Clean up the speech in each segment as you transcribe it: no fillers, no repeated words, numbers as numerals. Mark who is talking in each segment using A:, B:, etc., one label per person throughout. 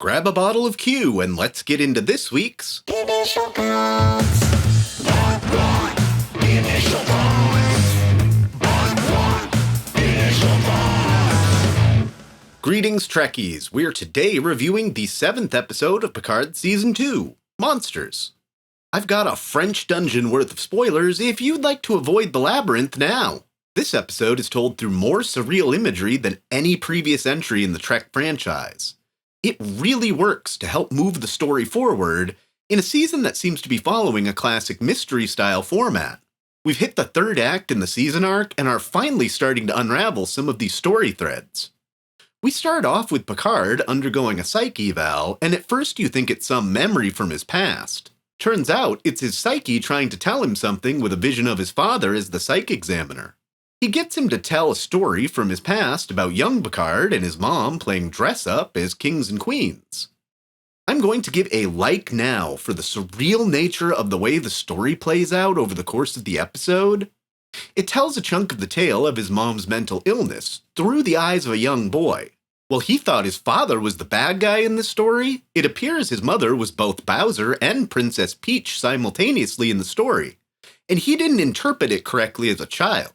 A: Grab a bottle of Q and let's get into this week's
B: Initial Thoughts. Part 1. Initial Thoughts. Part 1. Initial Thoughts.
A: Greetings, Trekkies. We're today reviewing the 7th episode of Picard Season 2, Monsters. I've got a French dungeon worth of spoilers if you'd like to avoid the labyrinth now. This episode is told through more surreal imagery than any previous entry in the Trek franchise. It really works to help move the story forward in a season that seems to be following a classic mystery-style format. We've hit the third act in the season arc and are finally starting to unravel some of these story threads. We start off with Picard undergoing a psych eval, and at first you think it's some memory from his past. Turns out it's his psyche trying to tell him something with a vision of his father as the psych examiner. He gets him to tell a story from his past about young Picard and his mom playing dress-up as kings and queens. I'm going to give a like now for the surreal nature of the way the story plays out over the course of the episode. It tells a chunk of the tale of his mom's mental illness through the eyes of a young boy. While he thought his father was the bad guy in this story, it appears his mother was both Bowser and Princess Peach simultaneously in the story, and he didn't interpret it correctly as a child.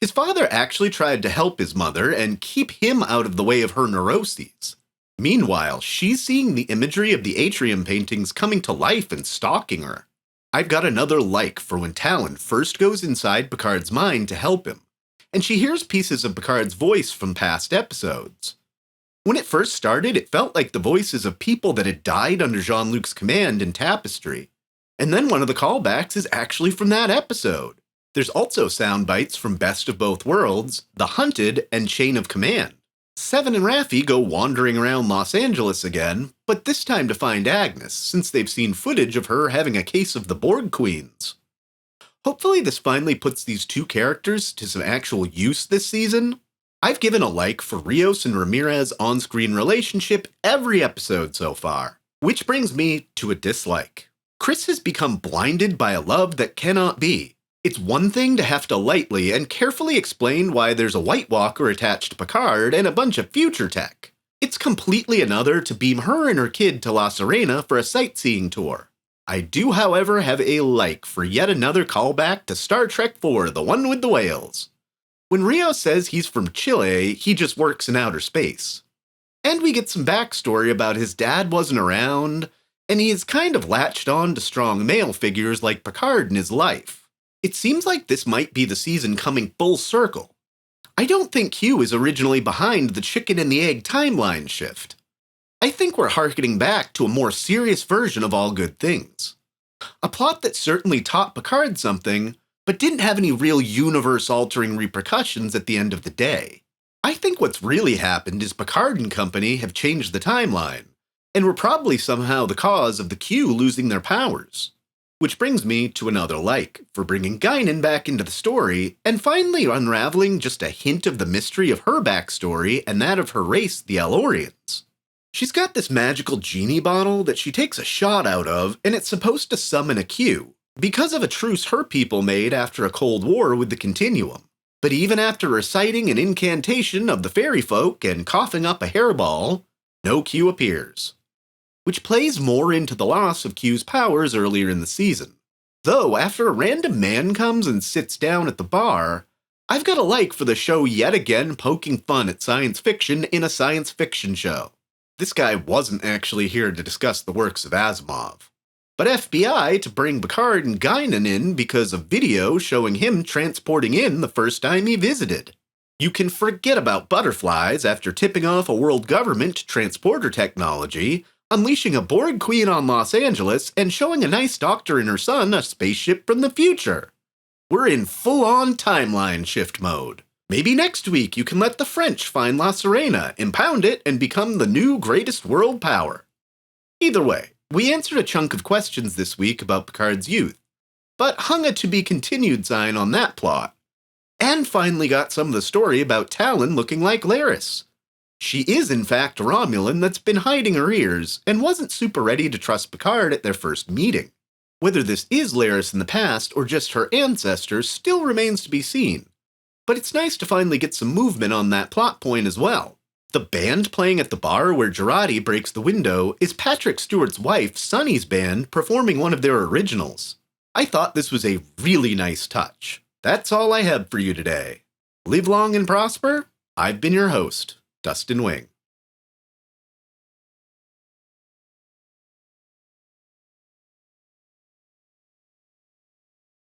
A: His father actually tried to help his mother and keep him out of the way of her neuroses. Meanwhile, she's seeing the imagery of the atrium paintings coming to life and stalking her. I've got another like for when Talon first goes inside Picard's mind to help him, and she hears pieces of Picard's voice from past episodes. When it first started, it felt like the voices of people that had died under Jean-Luc's command in Tapestry, and then one of the callbacks is actually from that episode. There's also sound bites from Best of Both Worlds, The Hunted, and Chain of Command. Seven and Raffi go wandering around Los Angeles again, but this time to find Agnes, since they've seen footage of her having a case of the Borg Queens. Hopefully this finally puts these two characters to some actual use this season. I've given a like for Rios and Ramirez's on-screen relationship every episode so far, which brings me to a dislike. Chris has become blinded by a love that cannot be. It's one thing to have to lightly and carefully explain why there's a White Walker attached to Picard and a bunch of future tech. It's completely another to beam her and her kid to La Serena for a sightseeing tour. I do, however, have a like for yet another callback to Star Trek IV, the one with the whales. When Rio says he's from Chile, he just works in outer space. And we get some backstory about his dad wasn't around, and he is kind of latched on to strong male figures like Picard in his life. It seems like this might be the season coming full circle. I don't think Q is originally behind the chicken and the egg timeline shift. I think we're harkening back to a more serious version of All Good Things. A plot that certainly taught Picard something, but didn't have any real universe-altering repercussions at the end of the day. I think what's really happened is Picard and company have changed the timeline, and were probably somehow the cause of the Q losing their powers. Which brings me to another like for bringing Guinan back into the story and finally unraveling just a hint of the mystery of her backstory and that of her race, the Alorians. She's got this magical genie bottle that she takes a shot out of, and it's supposed to summon a Q, because of a truce her people made after a Cold War with the Continuum. But even after reciting an incantation of the fairy folk and coughing up a hairball, no Q appears. Which plays more into the loss of Q's powers earlier in the season. Though, after a random man comes and sits down at the bar, I've got a like for the show yet again poking fun at science fiction in a science fiction show. This guy wasn't actually here to discuss the works of Asimov, but FBI to bring Picard and Guinan in because of video showing him transporting in the first time he visited. You can forget about butterflies after tipping off a world government transporter technology, unleashing a Borg queen on Los Angeles, and showing a nice doctor and her son a spaceship from the future. We're in full-on timeline shift mode. Maybe next week you can let the French find La Serena, impound it, and become the new greatest world power. Either way, we answered a chunk of questions this week about Picard's youth, but hung a to-be-continued sign on that plot. And finally got some of the story about Talon looking like Laris. She is in fact a Romulan that's been hiding her ears and wasn't super ready to trust Picard at their first meeting. Whether this is Laris in the past or just her ancestors still remains to be seen, but it's nice to finally get some movement on that plot point as well. The band playing at the bar where Girardi breaks the window is Patrick Stewart's wife, Sunny's band, performing one of their originals. I thought this was a really nice touch. That's all I have for you today. Live long and prosper. I've been your host, Dustin Wing.